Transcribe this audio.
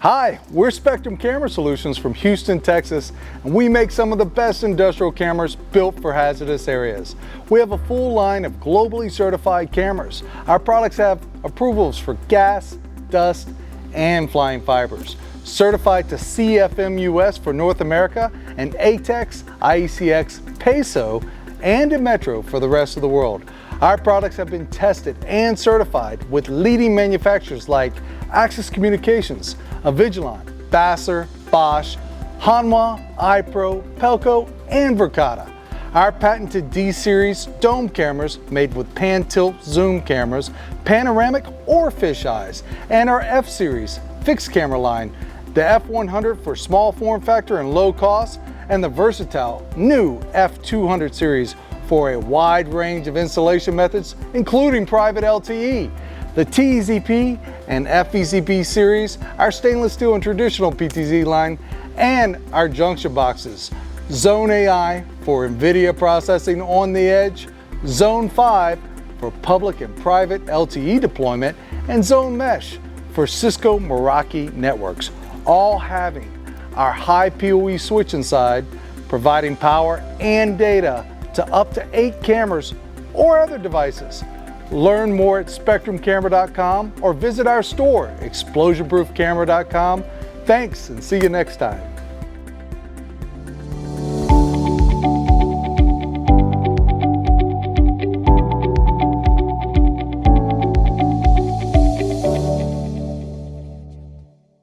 Hi, we're Spectrum Camera Solutions from Houston, Texas, and we make some of the best industrial cameras built for hazardous areas. We have a full line of globally certified cameras. Our products have approvals for gas, dust, and flying fibers. Certified to cFMus for North America and ATEX, IECEx, PESO, and INMETRO for the rest of the world. Our products have been tested and certified with leading manufacturers like Axis Communications, Avigilon, Basser, Bosch, Hanwha, iPro, Pelco, and Verkada. Our patented D-Series dome cameras made with pan-tilt zoom cameras, panoramic or fisheyes, and our F-Series fixed camera line, the F100 for small form factor and low cost, and the versatile new F200 series for a wide range of installation methods, including private LTE. The TZP and FEZP series, our stainless steel and traditional PTZ line, and our junction boxes. Zone AI for NVIDIA processing on the edge, Zone 5 for public and private LTE deployment, and Zone Mesh for Cisco Meraki networks, all having our high PoE switch inside, providing power and data to up to 8 cameras or other devices. Learn more at SpectrumCamera.com or visit our store, ExplosionProofCamera.com. Thanks, and see you next time.